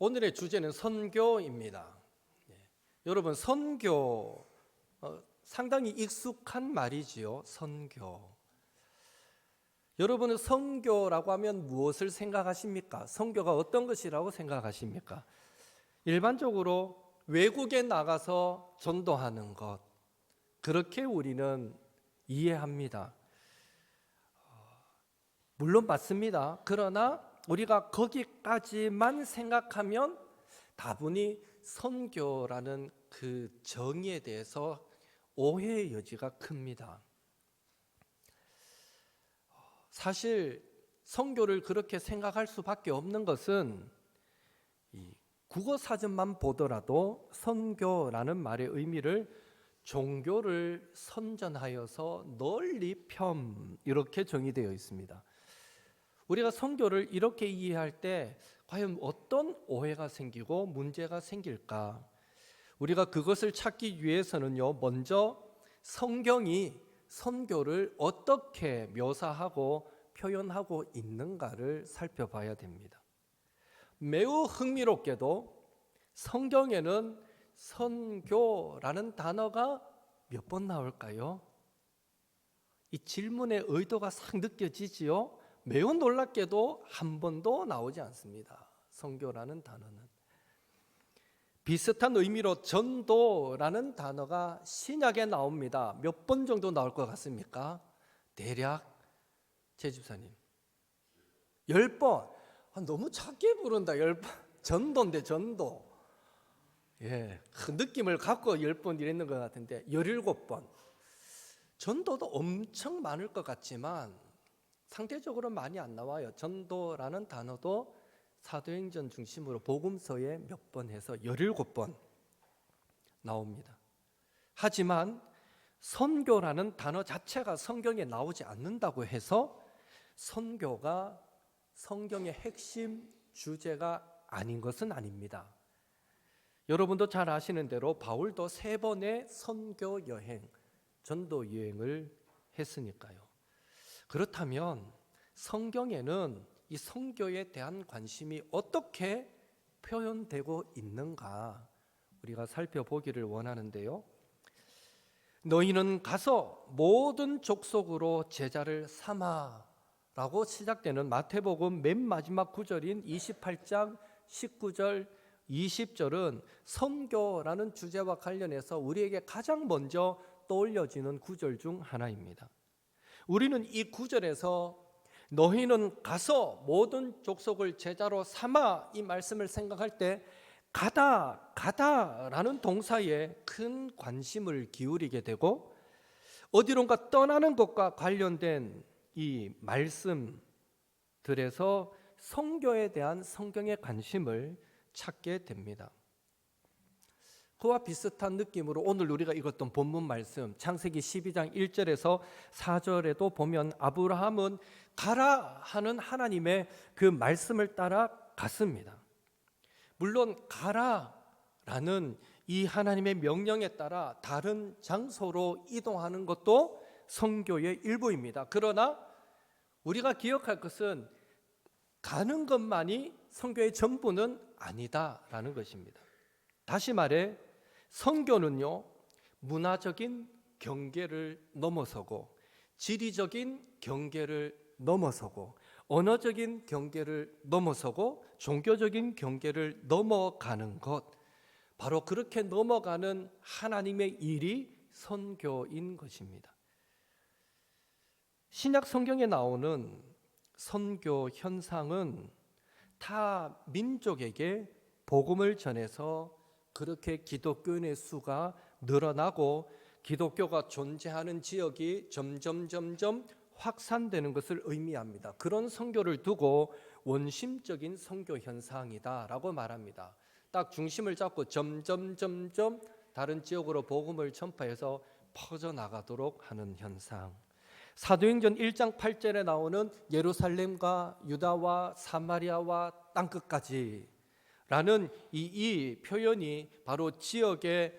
오늘의 주제는 선교입니다. 여러분, 선교 상당히 익숙한 말이지요. 선교. 여러분은 선교라고 하면 무엇을 생각하십니까? 선교가 어떤 것이라고 생각하십니까? 일반적으로 외국에 나가서 전도하는 것, 그렇게 우리는 이해합니다. 물론 맞습니다. 그러나 우리가 거기까지만 생각하면 다분히 선교라는 그 정의에 대해서 오해의 여지가 큽니다. 사실 선교를 그렇게 생각할 수밖에 없는 것은 이 국어 사전만 보더라도 선교라는 말의 의미를 종교를 선전하여서 널리 펴 이렇게 정의되어 있습니다. 우리가 선교를 이렇게 이해할 때 과연 어떤 오해가 생기고 문제가 생길까? 우리가 그것을 찾기 위해서는요, 먼저 성경이 선교를 어떻게 묘사하고 표현하고 있는가를 살펴봐야 됩니다. 매우 흥미롭게도 성경에는 선교라는 단어가 몇 번 나올까요? 이 질문의 의도가 싹 느껴지지요? 매우 놀랍게도 한 번도 나오지 않습니다. 선교라는 단어는. 비슷한 의미로 전도라는 단어가 신약에 나옵니다. 몇 번 정도 나올 것 같습니까? 대략 제 집사님 10번. 너무 작게 부른다. 10번. 전도인데 전도. 그 느낌을 갖고 10번 이랬는 것 같은데 17번. 전도도 엄청 많을 것 같지만 상대적으로 많이 안 나와요. 전도라는 단어도 사도행전 중심으로 복음서에 몇 번 해서 17번 나옵니다. 하지만 선교라는 단어 자체가 성경에 나오지 않는다고 해서 선교가 성경의 핵심 주제가 아닌 것은 아닙니다. 여러분도 잘 아시는 대로 바울도 3번의 선교 여행, 전도 여행을 했으니까요. 그렇다면 성경에는 이 선교에 대한 관심이 어떻게 표현되고 있는가 우리가 살펴보기를 원하는데요. 너희는 가서 모든 족속으로 제자를 삼아 라고 시작되는 마태복음 맨 마지막 구절인 28장 19절 20절은 선교라는 주제와 관련해서 우리에게 가장 먼저 떠올려지는 구절 중 하나입니다. 우리는 이 구절에서 너희는 가서 모든 족속을 제자로 삼아 이 말씀을 생각할 때 가다라는 동사에 큰 관심을 기울이게 되고 어디론가 떠나는 것과 관련된 이 말씀들에서 선교에 대한 성경의 관심을 찾게 됩니다. 그와 비슷한 느낌으로 오늘 우리가 읽었던 본문 말씀 창세기 12장 1절에서 4절에도 보면 아브라함은 가라 하는 하나님의 그 말씀을 따라 갔습니다. 물론 가라라는 이 하나님의 명령에 따라 다른 장소로 이동하는 것도 선교의 일부입니다. 그러나 우리가 기억할 것은 가는 것만이 선교의 전부는 아니다라는 것입니다. 다시 말해 선교는요, 문화적인 경계를 넘어서고 지리적인 경계를 넘어서고 언어적인 경계를 넘어서고 종교적인 경계를 넘어가는 것, 바로 그렇게 넘어가는 하나님의 일이 선교인 것입니다. 신약 성경에 나오는 선교 현상은 타 민족에게 복음을 전해서 그렇게 기독교인의 수가 늘어나고 기독교가 존재하는 지역이 점점 확산되는 것을 의미합니다. 그런 선교를 두고 원심적인 선교 현상이다라고 말합니다. 딱 중심을 잡고 점점 다른 지역으로 복음을 전파해서 퍼져나가도록 하는 현상. 사도행전 1장 8절에 나오는 예루살렘과 유다와 사마리아와 땅끝까지 라는 이 표현이 바로 지역의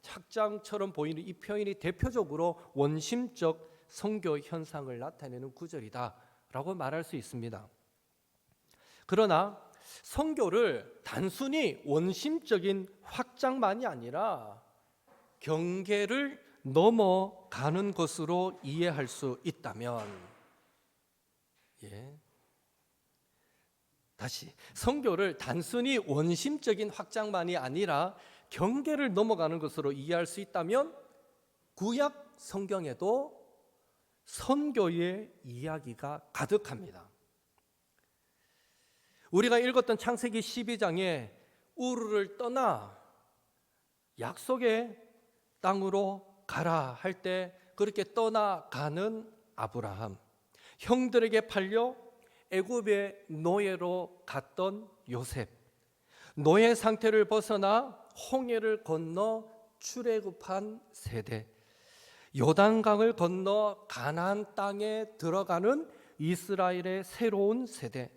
확장처럼 보이는 이 표현이 대표적으로 원심적 선교 현상을 나타내는 구절이다 라고 말할 수 있습니다. 그러나 선교를 단순히 원심적인 확장만이 아니라 경계를 넘어가는 것으로 이해할 수 있다면, 다시 선교를 단순히 원심적인 확장만이 아니라 경계를 넘어가는 것으로 이해할 수 있다면 구약 성경에도 선교의 이야기가 가득합니다. 우리가 읽었던 창세기 12장에 우르를 떠나 약속의 땅으로 가라 할 때 그렇게 떠나가는 아브라함, 형들에게 팔려 애굽의 노예로 갔던 요셉, 노예 상태를 벗어나 홍해를 건너 출애굽한 세대, 요단강을 건너 가나안 땅에 들어가는 이스라엘의 새로운 세대,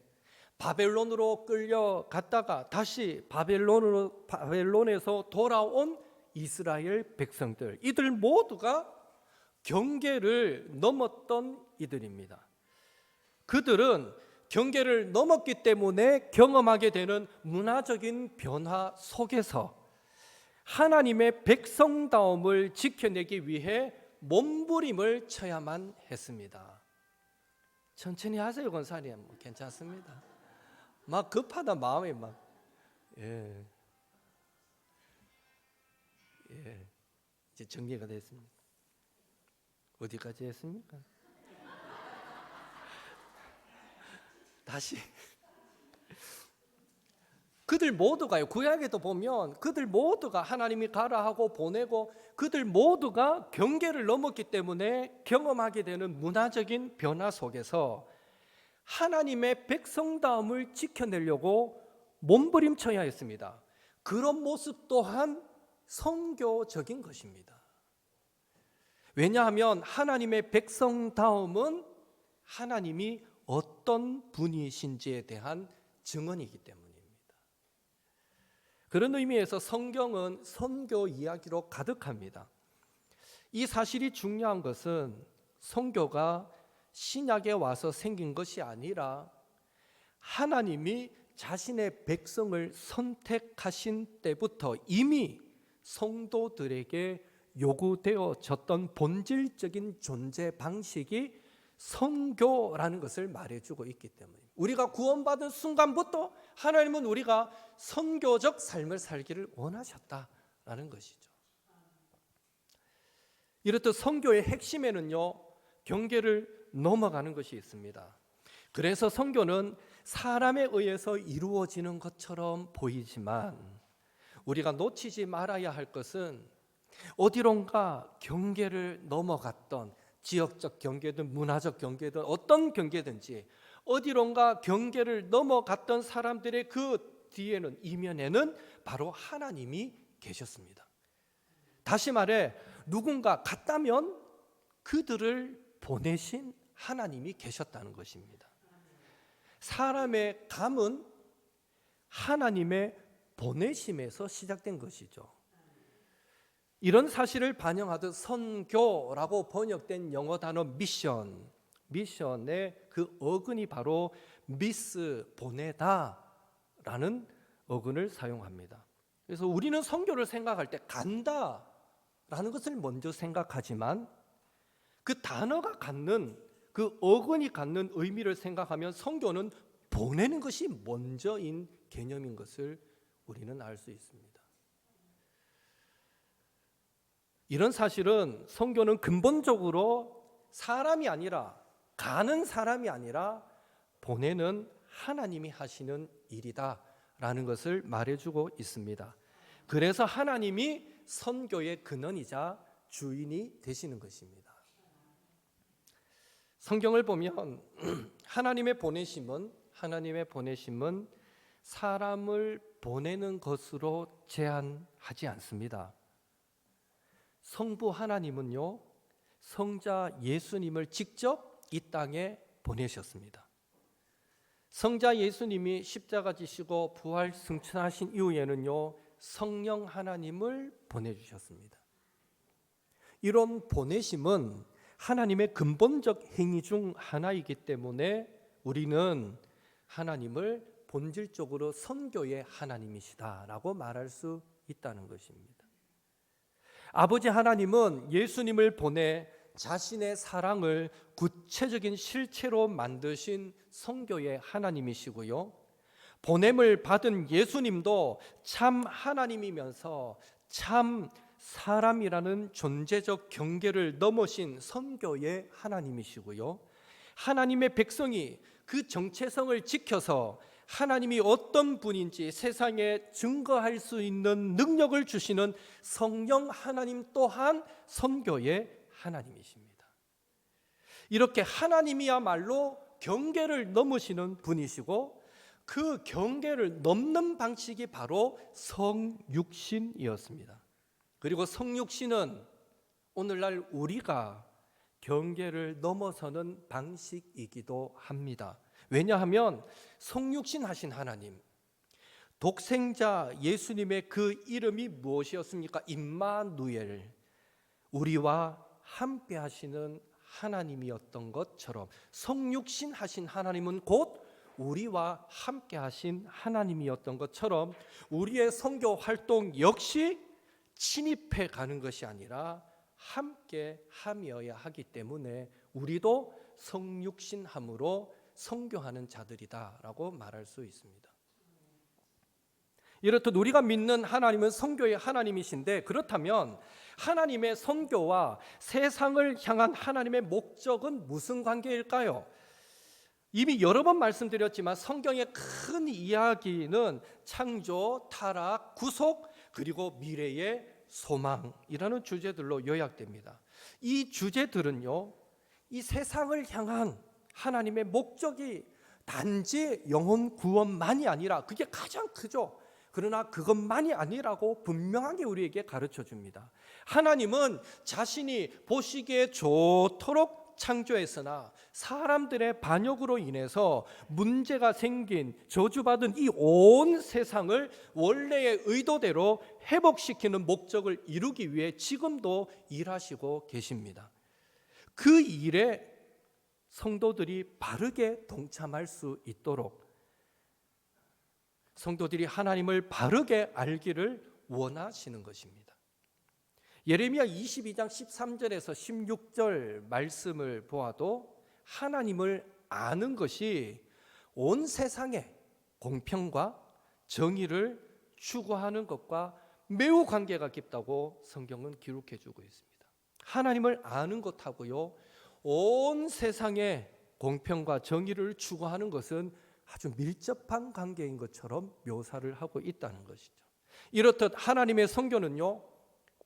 바벨론으로 끌려갔다가 다시 바벨론에서 돌아온 이스라엘 백성들, 이들 모두가 경계를 넘었던 이들입니다. 그들은 경계를 넘었기 때문에 경험하게 되는 문화적인 변화 속에서 하나님의 백성다움을 지켜내기 위해 몸부림을 쳐야만 했습니다. 천천히 하세요, 권사님. 괜찮습니다. 막 급하다 마음이 막 이제 정리가 됐습니다. 어디까지 했습니까? 다시 그들 모두가요, 구약에도 보면 그들 모두가 하나님이 가라 하고 보내고 그들 모두가 경계를 넘었기 때문에 경험하게 되는 문화적인 변화 속에서 하나님의 백성다움을 지켜내려고 몸부림쳐야 했습니다. 그런 모습 또한 선교적인 것입니다. 왜냐하면 하나님의 백성다움은 하나님이 어떤 분이신지에 대한 증언이기 때문입니다. 그런 의미에서 성경은 선교 이야기로 가득합니다. 이 사실이 중요한 것은 선교가 신약에 와서 생긴 것이 아니라 하나님이 자신의 백성을 선택하신 때부터 이미 성도들에게 요구되어졌던 본질적인 존재 방식이 선교라는 것을 말해주고 있기 때문입니다. 우리가 구원받은 순간부터 하나님은 우리가 선교적 삶을 살기를 원하셨다라는 것이죠. 이렇듯 선교의 핵심에는요, 경계를 넘어가는 것이 있습니다. 그래서 선교는 사람에 의해서 이루어지는 것처럼 보이지만 우리가 놓치지 말아야 할 것은 어디론가 경계를 넘어갔던 지역적 경계든 문화적 경계든 어떤 경계든지 어디론가 경계를 넘어갔던 사람들의 그 뒤에는, 이면에는 바로 하나님이 계셨습니다. 다시 말해 누군가 갔다면 그들을 보내신 하나님이 계셨다는 것입니다. 사람의 감은 하나님의 보내심에서 시작된 것이죠. 이런 사실을 반영하듯 선교라고 번역된 영어 단어 미션의 그 어근이 바로 미스, 보내다라는 어근을 사용합니다. 그래서 우리는 선교를 생각할 때 간다라는 것을 먼저 생각하지만 그 단어가 갖는, 그 어근이 갖는 의미를 생각하면 선교는 보내는 것이 먼저인 개념인 것을 우리는 알 수 있습니다. 이런 사실은 선교는 근본적으로 사람이 아니라, 가는 사람이 아니라 보내는 하나님이 하시는 일이다라는 것을 말해주고 있습니다. 그래서 하나님이 선교의 근원이자 주인이 되시는 것입니다. 성경을 보면 하나님의 보내심은 사람을 보내는 것으로 제한하지 않습니다. 성부 하나님은요, 성자 예수님을 직접 이 땅에 보내셨습니다. 성자 예수님이 십자가 지시고 부활 승천하신 이후에는요, 성령 하나님을 보내주셨습니다. 이런 보내심은 하나님의 근본적 행위 중 하나이기 때문에 우리는 하나님을 본질적으로 선교의 하나님이시다라고 말할 수 있다는 것입니다. 아버지 하나님은 예수님을 보내 자신의 사랑을 구체적인 실체로 만드신 선교의 하나님이시고요, 보냄을 받은 예수님도 참 하나님이면서 참 사람이라는 존재적 경계를 넘으신 선교의 하나님이시고요, 하나님의 백성이 그 정체성을 지켜서 하나님이 어떤 분인지 세상에 증거할 수 있는 능력을 주시는 성령 하나님 또한 선교의 하나님이십니다. 이렇게 하나님이야말로 경계를 넘으시는 분이시고, 그 경계를 넘는 방식이 바로 성육신이었습니다. 그리고 성육신은 오늘날 우리가 경계를 넘어서는 방식이기도 합니다. 왜냐하면 성육신 하신 하나님, 독생자 예수님의 그 이름이 무엇이었습니까? 임마누엘, 우리와 함께 하시는 하나님이었던 것처럼 성육신 하신 하나님은 곧 우리와 함께 하신 하나님이었던 것처럼 우리의 선교 활동 역시 침입해 가는 것이 아니라 함께 함이어야 하기 때문에 우리도 성육신함으로 선교하는 자들이다라고 말할 수 있습니다. 이렇듯 우리가 믿는 하나님은 선교의 하나님이신데, 그렇다면 하나님의 선교와 세상을 향한 하나님의 목적은 무슨 관계일까요? 이미 여러 번 말씀드렸지만 성경의 큰 이야기는 창조, 타락, 구속, 그리고 미래의 소망이라는 주제들로 요약됩니다. 이 주제들은요, 이 세상을 향한 하나님의 목적이 단지 영혼 구원만이 아니라, 그게 가장 크죠. 그러나 그것만이 아니라고 분명하게 우리에게 가르쳐 줍니다. 하나님은 자신이 보시기에 좋도록 창조했으나 사람들의 반역으로 인해서 문제가 생긴 저주받은 이 온 세상을 원래의 의도대로 회복시키는 목적을 이루기 위해 지금도 일하시고 계십니다. 그 일에 성도들이 바르게 동참할 수 있도록 성도들이 하나님을 바르게 알기를 원하시는 것입니다. 예레미야 22장 13절에서 16절 말씀을 보아도 하나님을 아는 것이 온 세상에 공평과 정의를 추구하는 것과 매우 관계가 깊다고 성경은 기록해 주고 있습니다. 하나님을 아는 것하고요, 온 세상에 공평과 정의를 추구하는 것은 아주 밀접한 관계인 것처럼 묘사를 하고 있다는 것이죠. 이렇듯 하나님의 선교는요,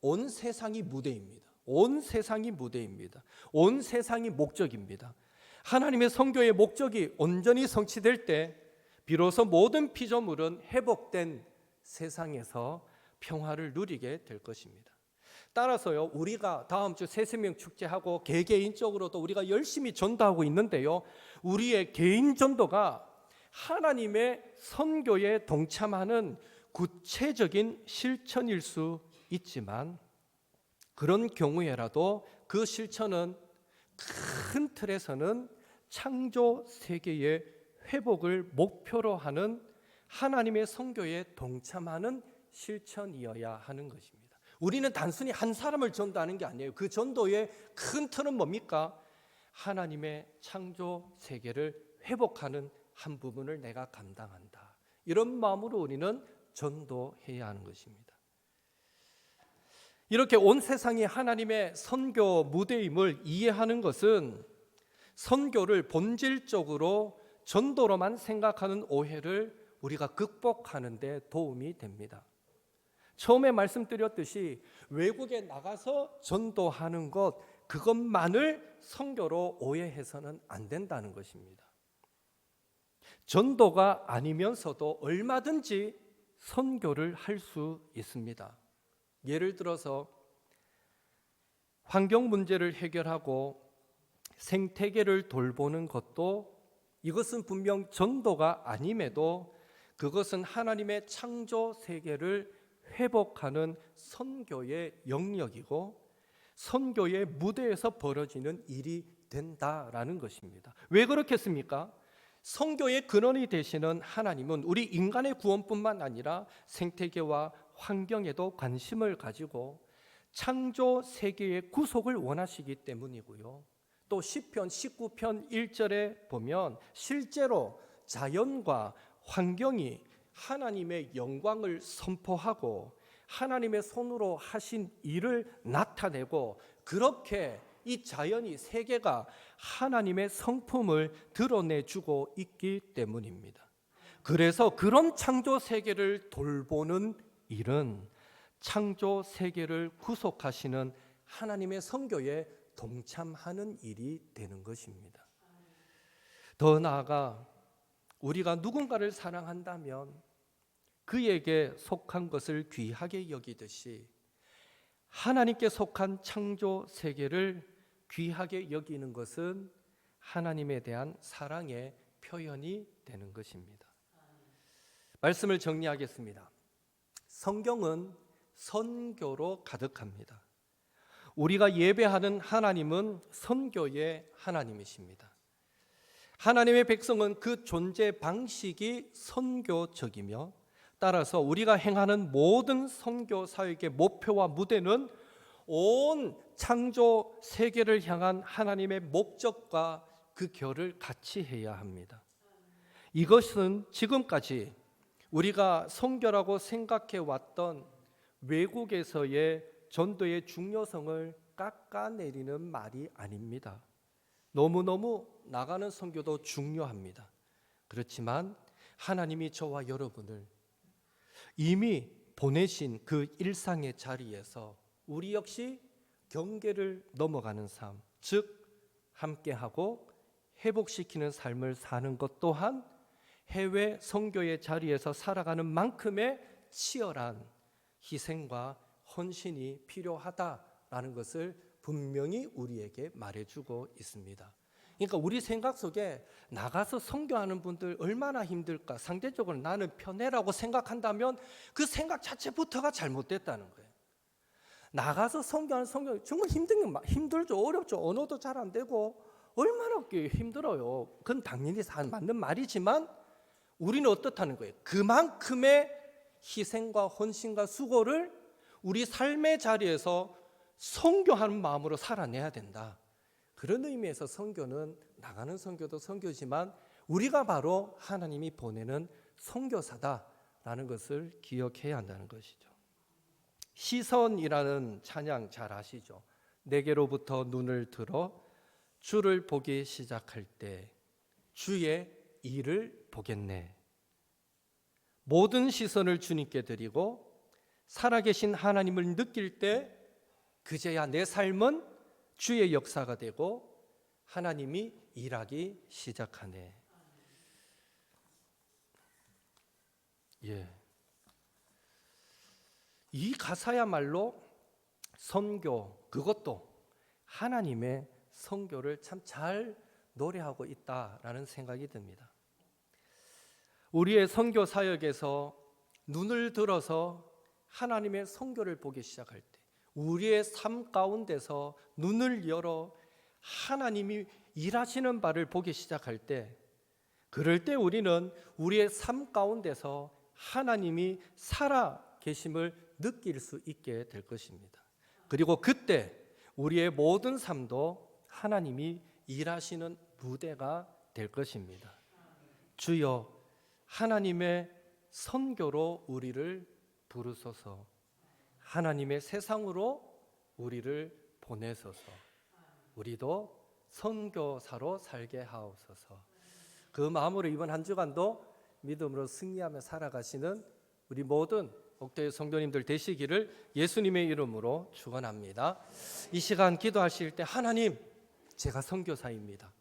온 세상이 무대입니다. 온 세상이 무대입니다. 온 세상이 목적입니다. 하나님의 선교의 목적이 온전히 성취될 때 비로소 모든 피조물은 회복된 세상에서 평화를 누리게 될 것입니다. 따라서요, 우리가 다음 주 새생명 축제하고 개개인적으로도 우리가 열심히 전도하고 있는데요, 우리의 개인 전도가 하나님의 선교에 동참하는 구체적인 실천일 수 있지만, 그런 경우에라도 그 실천은 큰 틀에서는 창조 세계의 회복을 목표로 하는 하나님의 선교에 동참하는 실천이어야 하는 것입니다. 우리는 단순히 한 사람을 전도하는 게 아니에요. 그 전도의 큰 틀은 뭡니까? 하나님의 창조 세계를 회복하는 한 부분을 내가 감당한다. 이런 마음으로 우리는 전도해야 하는 것입니다. 이렇게 온 세상이 하나님의 선교 무대임을 이해하는 것은 선교를 본질적으로 전도로만 생각하는 오해를 우리가 극복하는 데 도움이 됩니다. 처음에 말씀드렸듯이 외국에 나가서 전도하는 것, 그것만을 선교로 오해해서는 안 된다는 것입니다. 전도가 아니면서도 얼마든지 선교를 할 수 있습니다. 예를 들어서 환경 문제를 해결하고 생태계를 돌보는 것도, 이것은 분명 전도가 아님에도 그것은 하나님의 창조 세계를 회복하는 선교의 영역이고 선교의 무대에서 벌어지는 일이 된다라는 것입니다. 왜 그렇겠습니까? 선교의 근원이 되시는 하나님은 우리 인간의 구원뿐만 아니라 생태계와 환경에도 관심을 가지고 창조 세계의 구속을 원하시기 때문이고요. 또 시편 19편 1절에 보면 실제로 자연과 환경이 하나님의 영광을 선포하고 하나님의 손으로 하신 일을 나타내고, 그렇게 이 자연이, 세계가 하나님의 성품을 드러내주고 있기 때문입니다. 그래서 그런 창조 세계를 돌보는 일은 창조 세계를 구속하시는 하나님의 선교에 동참하는 일이 되는 것입니다. 더 나아가 우리가 누군가를 사랑한다면 그에게 속한 것을 귀하게 여기듯이 하나님께 속한 창조 세계를 귀하게 여기는 것은 하나님에 대한 사랑의 표현이 되는 것입니다. 말씀을 정리하겠습니다. 성경은 선교로 가득합니다. 우리가 예배하는 하나님은 선교의 하나님이십니다. 하나님의 백성은 그 존재 방식이 선교적이며, 따라서 우리가 행하는 모든 선교 사역의 목표와 무대는 온 창조 세계를 향한 하나님의 목적과 그 결을 같이 해야 합니다. 이것은 지금까지 우리가 선교라고 생각해 왔던 외국에서의 전도의 중요성을 깎아내리는 말이 아닙니다. 너무너무 나가는 선교도 중요합니다. 그렇지만 하나님이 저와 여러분을 이미 보내신 그 일상의 자리에서 우리 역시 경계를 넘어가는 삶, 즉 함께하고 회복시키는 삶을 사는 것 또한 해외 선교의 자리에서 살아가는 만큼의 치열한 희생과 헌신이 필요하다라는 것을 분명히 우리에게 말해주고 있습니다. 그러니까 우리 생각 속에 나가서 선교하는 분들 얼마나 힘들까, 상대적으로 나는 편해라고 생각한다면 그 생각 자체부터가 잘못됐다는 거예요. 나가서 선교하는 선교 정말 힘들죠, 어렵죠, 언어도 잘 안 되고 얼마나 힘들어요. 그건 당연히 맞는 말이지만 우리는 어떻다는 거예요? 그만큼의 희생과 헌신과 수고를 우리 삶의 자리에서 선교하는 마음으로 살아내야 된다. 그런 의미에서 선교는, 나가는 선교도 선교지만 우리가 바로 하나님이 보내는 선교사다라는 것을 기억해야 한다는 것이죠. 시선이라는 찬양 잘 아시죠? 내게로부터 눈을 들어 주를 보기 시작할 때 주의 일을 보겠네. 모든 시선을 주님께 드리고 살아계신 하나님을 느낄 때 그제야 내 삶은 주의 역사가 되고 하나님이 일하기 시작하네. 이 가사야말로 선교, 그것도 하나님의 선교를 참 잘 노래하고 있다라는 생각이 듭니다. 우리의 선교 사역에서 눈을 들어서 하나님의 선교를 보기 시작할 때, 우리의 삶 가운데서 눈을 열어 하나님이 일하시는 바를 보기 시작할 때, 그럴 때 우리는 우리의 삶 가운데서 하나님이 살아 계심을 느낄 수 있게 될 것입니다. 그리고 그때 우리의 모든 삶도 하나님이 일하시는 무대가 될 것입니다. 주여 하나님의 선교로 우리를 부르소서, 하나님의 세상으로 우리를 보내소서, 우리도 선교사로 살게 하옵소서. 그 마음으로 이번 한 주간도 믿음으로 승리하며 살아가시는 우리 모든 옥도의 성도님들 되시기를 예수님의 이름으로 축원합니다. 이 시간 기도하실 때, 하나님, 제가 선교사입니다.